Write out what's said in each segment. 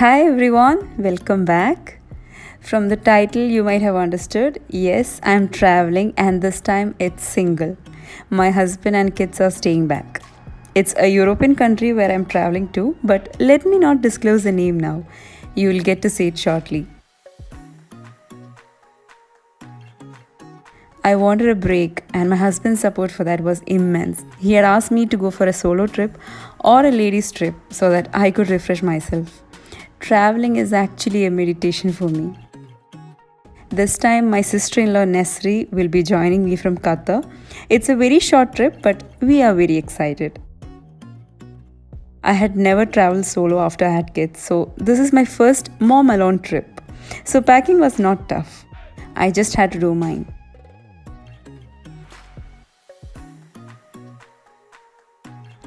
Hi everyone, welcome back. From the title you might have understood, yes, I'm traveling and this time it's single. My husband and kids are staying back. It's a European country where I'm traveling to, but let me not disclose the name now. You'll get to see it shortly. I wanted a break and my husband's support for that was immense. He had asked me to go for a solo trip or a ladies trip so that I could refresh myself. Traveling is actually a meditation for me. This time my sister-in-law Nesri will be joining me from Qatar. It's a very short trip but we are very excited. I had never traveled solo after I had kids, so this is my first mom alone trip. So packing was not tough. I just had to do mine.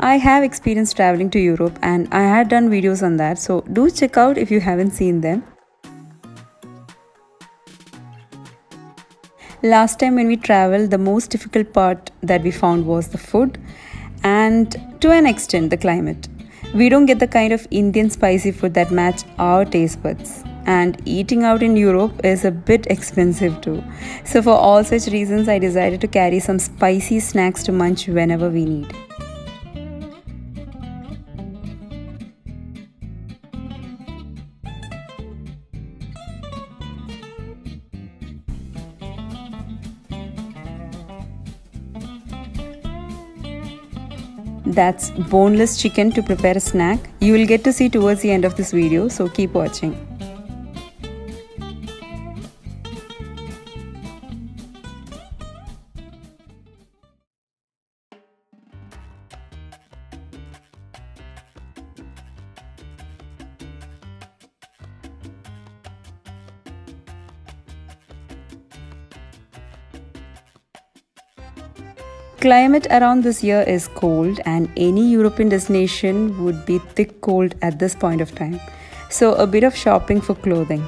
I have experience traveling to Europe and I had done videos on that, so do check out if you haven't seen them. Last time when we traveled, the most difficult part that we found was the food and to an extent the climate. We don't get the kind of Indian spicy food that match our taste buds. And eating out in Europe is a bit expensive too. So for all such reasons, I decided to carry some spicy snacks to munch whenever we need. That's boneless chicken to prepare a snack. You will get to see towards the end of this video, so keep watching. Climate around this year is cold and any European destination would be thick cold at this point of time. So a bit of shopping for clothing.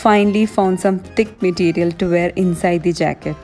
Finally found some thick material to wear inside the jacket.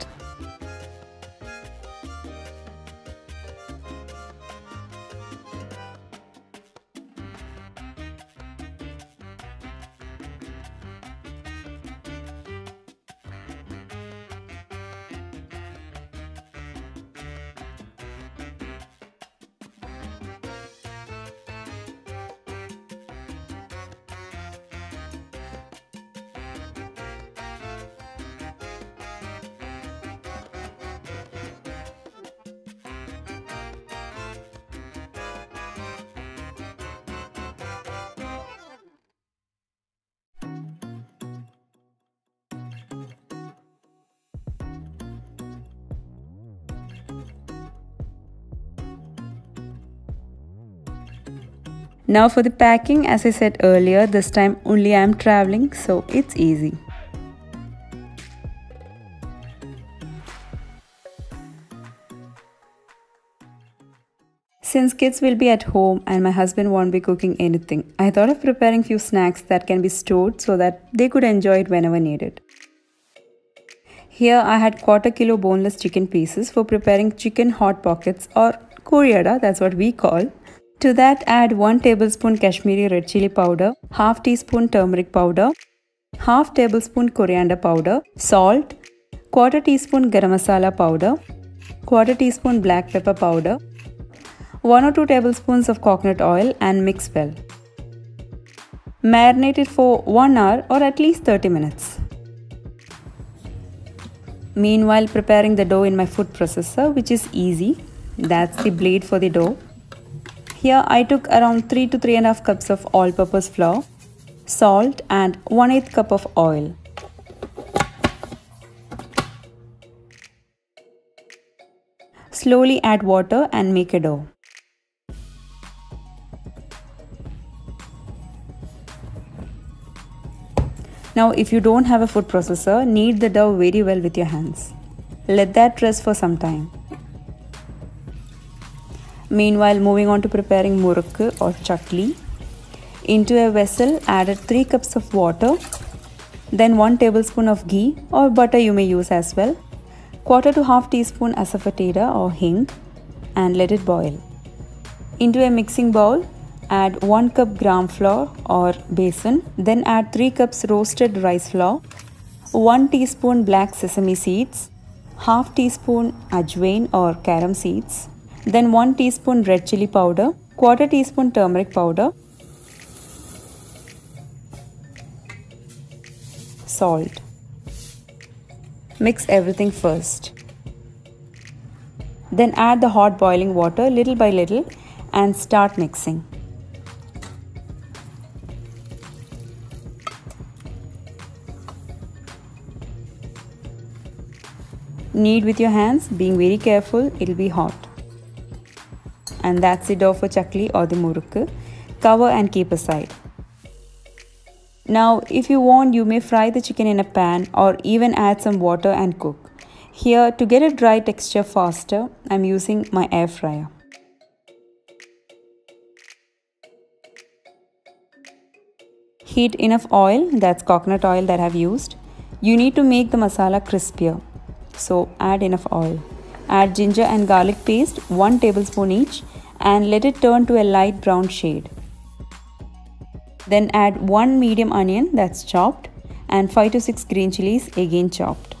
Now for the packing, as I said earlier, this time only I am traveling, so it's easy. Since kids will be at home and my husband won't be cooking anything, I thought of preparing few snacks that can be stored so that they could enjoy it whenever needed. Here I had quarter kilo boneless chicken pieces for preparing chicken hot pockets or Kozhi Ada, that's what we call. To that add 1 tablespoon Kashmiri red chili powder, half teaspoon turmeric powder, half tablespoon coriander powder, salt, quarter teaspoon garam masala powder, quarter teaspoon black pepper powder, 1 or 2 tablespoons of coconut oil and mix well. Marinate it for 1 hour or at least 30 minutes. Meanwhile, preparing the dough in my food processor, which is easy. That's the blade for the dough. Here I took around 3 to 3.5 cups of all-purpose flour, salt and 1/8 cup of oil. Slowly add water and make a dough. Now if you don't have a food processor, knead the dough very well with your hands. Let that rest for some time. Meanwhile, moving on to preparing Miroku or chakli. Into a vessel, add 3 cups of water, then 1 tablespoon of ghee or butter you may use as well, quarter to half teaspoon asafoetida or hing, and let it boil. Into a mixing bowl, add 1 cup gram flour or besan, then add 3 cups roasted rice flour, 1 teaspoon black sesame seeds, half teaspoon ajwain or garam seeds, then 1 teaspoon red chili powder, quarter teaspoon turmeric powder, salt. Mix everything first. Then add the hot boiling water little by little and start mixing. Knead with your hands, being very careful, it'll be hot. And that's the dough for chakli or the Miroku. Cover and keep aside. Now if you want, you may fry the chicken in a pan or even add some water and cook. Here, to get a dry texture faster, I'm using my air fryer. Heat enough oil, that's coconut oil that I've used. You need to make the masala crispier, so add enough oil. Add ginger and garlic paste, 1 tablespoon each, and let it turn to a light brown shade. Then add 1 medium onion that's chopped and 5 to 6 green chilies again chopped.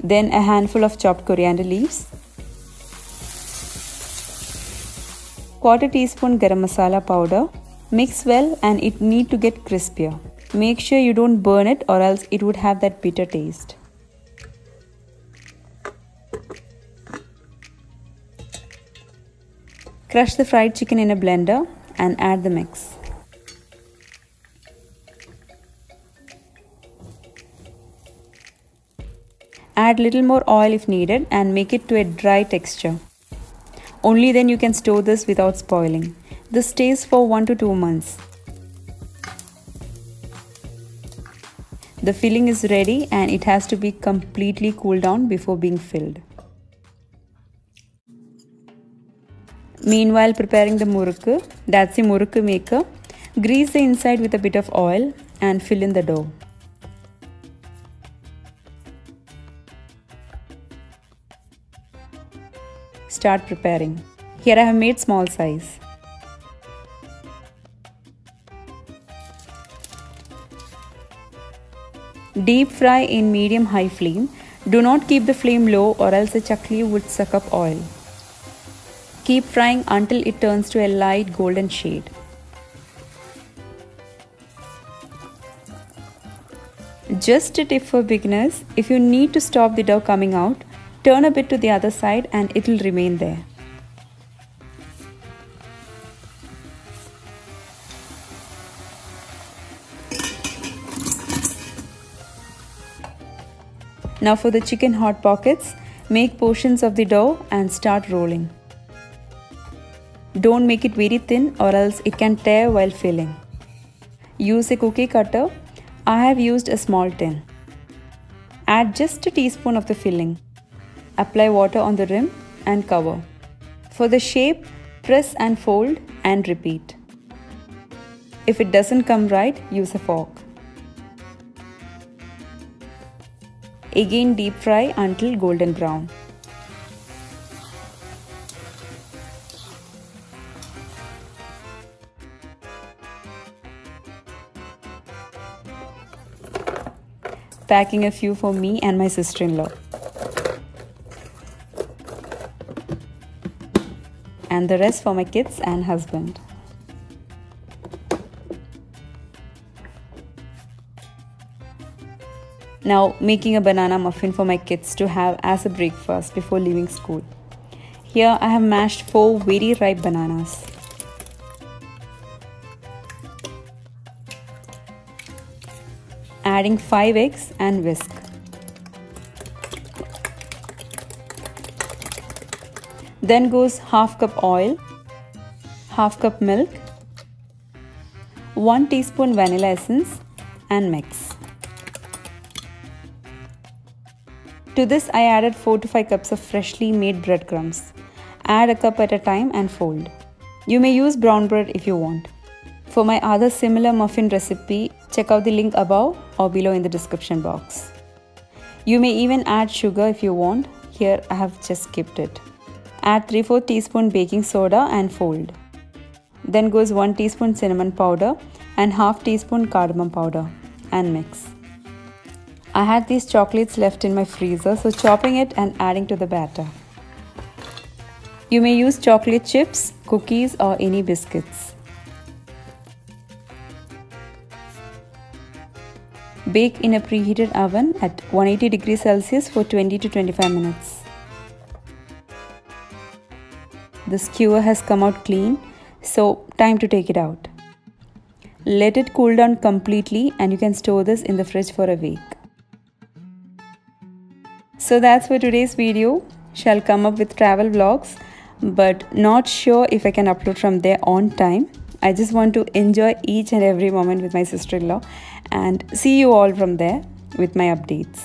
Then a handful of chopped coriander leaves, quarter teaspoon garam masala powder. Mix well and it need to get crispier. Make sure you don't burn it or else it would have that bitter taste. Crush the fried chicken in a blender and add the mix. Add little more oil if needed and make it to a dry texture. Only then you can store this without spoiling. This stays for 1 to 2 months. The filling is ready and it has to be completely cooled down before being filled. Meanwhile, preparing the Miroku, that's the Miroku maker. Grease the inside with a bit of oil and fill in the dough. Start preparing. Here I have made small size. Deep fry in medium-high flame. Do not keep the flame low or else the chakli would suck up oil. Keep frying until it turns to a light golden shade. Just a tip for beginners, if you need to stop the dough coming out, turn a bit to the other side and it will remain there. Now for the chicken hot pockets, make portions of the dough and start rolling. Don't make it very thin or else it can tear while filling. Use a cookie cutter. I have used a small tin. Add just a teaspoon of the filling. Apply water on the rim and cover. For the shape, press and fold and repeat. If it doesn't come right, use a fork. Again deep fry until golden brown. Packing a few for me and my sister-in-law. And the rest for my kids and husband. Now making a banana muffin for my kids to have as a breakfast before leaving school. Here I have mashed 4 very ripe bananas. Adding 5 eggs and whisk. Then goes half cup oil, half cup milk, 1 teaspoon vanilla essence and mix. To this I added 4 to 5 cups of freshly made breadcrumbs. Add a cup at a time and fold. You may use brown bread if you want. For my other similar muffin recipe, check out the link above or below in the description box. You may even add sugar if you want. Here I have just skipped it. Add 3/4 teaspoon baking soda and fold. Then goes 1 teaspoon cinnamon powder and half teaspoon cardamom powder and mix. I had these chocolates left in my freezer, so chopping it and adding to the batter. You may use chocolate chips, cookies or any biscuits. Bake in a preheated oven at 180 degrees Celsius for 20 to 25 minutes. The skewer has come out clean, so time to take it out. Let it cool down completely and you can store this in the fridge for a week. So that's for today's video. Shall come up with travel vlogs, but not sure if I can upload from there on time. I just want to enjoy each and every moment with my sister-in-law and see you all from there with my updates.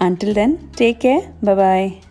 Until then, take care. Bye-bye.